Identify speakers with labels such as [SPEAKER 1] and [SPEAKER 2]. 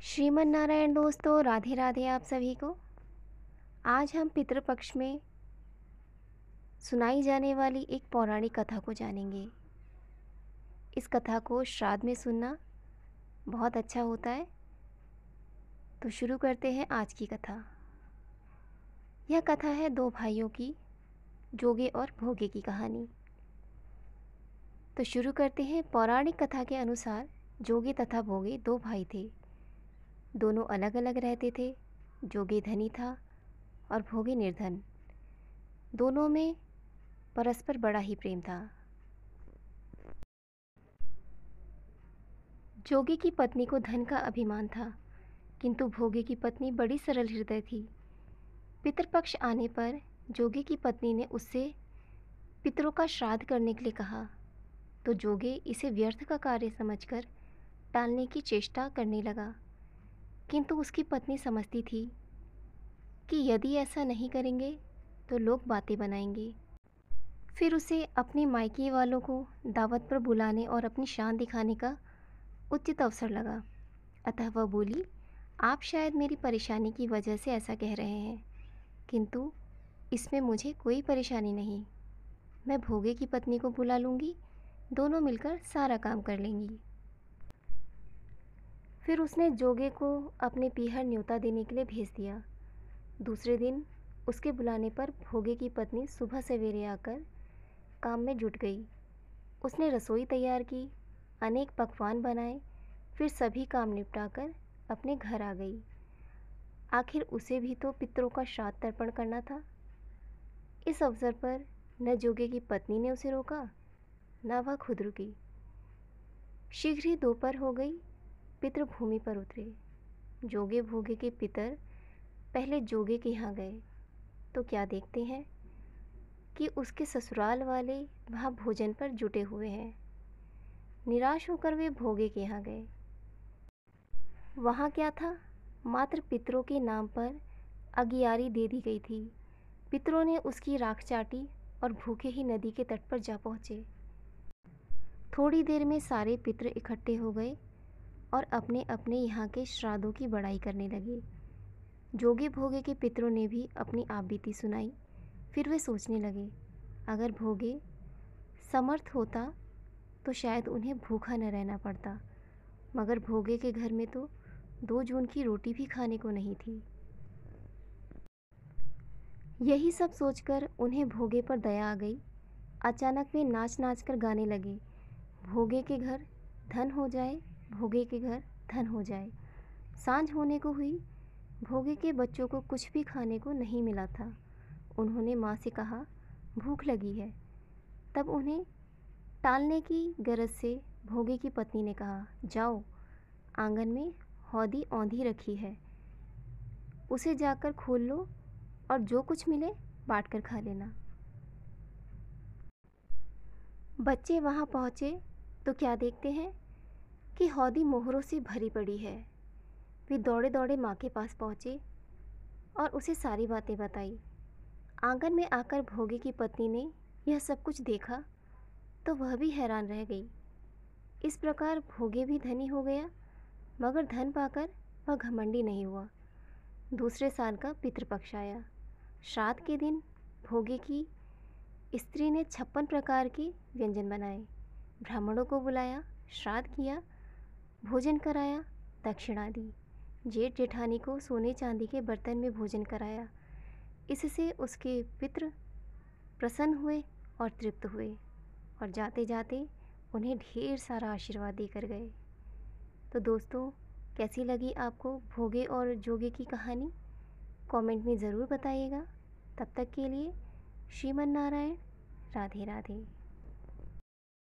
[SPEAKER 1] श्रीमन नारायण दोस्तों, राधे राधे आप सभी को। आज हम पितृपक्ष में सुनाई जाने वाली एक पौराणिक कथा को जानेंगे। इस कथा को श्राद्ध में सुनना बहुत अच्छा होता है। तो शुरू करते हैं आज की कथा। यह कथा है दो भाइयों की, जोगे और भोगे की कहानी। तो शुरू करते हैं। पौराणिक कथा के अनुसार जोगे तथा भोगे दो भाई थे। दोनों अलग अलग रहते थे। जोगे धनी था और भोगे निर्धन। दोनों में परस्पर बड़ा ही प्रेम था। जोगे की पत्नी को धन का अभिमान था, किंतु भोगे की पत्नी बड़ी सरल हृदय थी। पितृपक्ष आने पर जोगे की पत्नी ने उससे पितरों का श्राद्ध करने के लिए कहा, तो जोगे इसे व्यर्थ का कार्य समझकर टालने की चेष्टा करने लगा। किंतु उसकी पत्नी समझती थी कि यदि ऐसा नहीं करेंगे तो लोग बातें बनाएंगे। फिर उसे अपने मायके वालों को दावत पर बुलाने और अपनी शान दिखाने का उचित अवसर लगा। अतः वह बोली, आप शायद मेरी परेशानी की वजह से ऐसा कह रहे हैं, किंतु इसमें मुझे कोई परेशानी नहीं। मैं भोगे की पत्नी को बुला लूँगी, दोनों मिलकर सारा काम कर लेंगी। फिर उसने जोगे को अपने पीहर न्योता देने के लिए भेज दिया। दूसरे दिन उसके बुलाने पर भोगे की पत्नी सुबह सवेरे आकर काम में जुट गई। उसने रसोई तैयार की, अनेक पकवान बनाए, फिर सभी काम निपटाकर अपने घर आ गई। आखिर उसे भी तो पितरों का श्राद्ध तर्पण करना था। इस अवसर पर न जोगे की पत्नी ने उसे रोका, न वह खुद रुकी। शीघ्र ही दोपहर हो गई। पितृ भूमि पर उतरे। जोगे भोगे के पितर पहले जोगे के यहाँ गए, तो क्या देखते हैं कि उसके ससुराल वाले वहाँ भोजन पर जुटे हुए हैं। निराश होकर वे भोगे के यहाँ गए। वहाँ क्या था, मात्र पितरों के नाम पर अगियारी दे दी गई थी। पितरों ने उसकी राख चाटी और भूखे ही नदी के तट पर जा पहुँचे। थोड़ी देर में सारे पितर इकट्ठे हो गए और अपने अपने यहाँ के श्राद्धों की बड़ाई करने लगे। जोगे भोगे के पितरों ने भी अपनी आपबीती सुनाई। फिर वे सोचने लगे, अगर भोगे समर्थ होता तो शायद उन्हें भूखा न रहना पड़ता, मगर भोगे के घर में तो 2 जून की रोटी भी खाने को नहीं थी। यही सब सोचकर उन्हें भोगे पर दया आ गई। अचानक वे नाच नाच कर गाने लगे, भोगे के घर धन हो जाए, भोगे के घर धन हो जाए। सांझ होने को हुई। भोगे के बच्चों को कुछ भी खाने को नहीं मिला था। उन्होंने माँ से कहा, भूख लगी है। तब उन्हें टालने की गरज से भोगे की पत्नी ने कहा, जाओ, आंगन में हौदी औंधी रखी है, उसे जाकर खोल लो और जो कुछ मिले बांट कर खा लेना। बच्चे वहाँ पहुँचे तो क्या देखते हैं कि हौदी मोहरों से भरी पड़ी है। वे दौड़े दौड़े माँ के पास पहुँचे और उसे सारी बातें बताई। आंगन में आकर भोगे की पत्नी ने यह सब कुछ देखा तो वह भी हैरान रह गई। इस प्रकार भोगे भी धनी हो गया, मगर धन पाकर वह घमंडी नहीं हुआ। दूसरे साल का पितृपक्ष आया। श्राद्ध के दिन भोगे की स्त्री ने 56 प्रकार के व्यंजन बनाए, ब्राह्मणों को बुलाया, श्राद्ध किया, भोजन कराया, दक्षिणा दी। जेठ जेठानी को सोने चांदी के बर्तन में भोजन कराया। इससे उसके पितृ प्रसन्न हुए और तृप्त हुए और जाते जाते उन्हें ढेर सारा आशीर्वाद देकर गए। तो दोस्तों, कैसी लगी आपको भोगे और जोगे की कहानी? कमेंट में ज़रूर बताइएगा। तब तक के लिए श्रीमन नारायण, राधे राधे।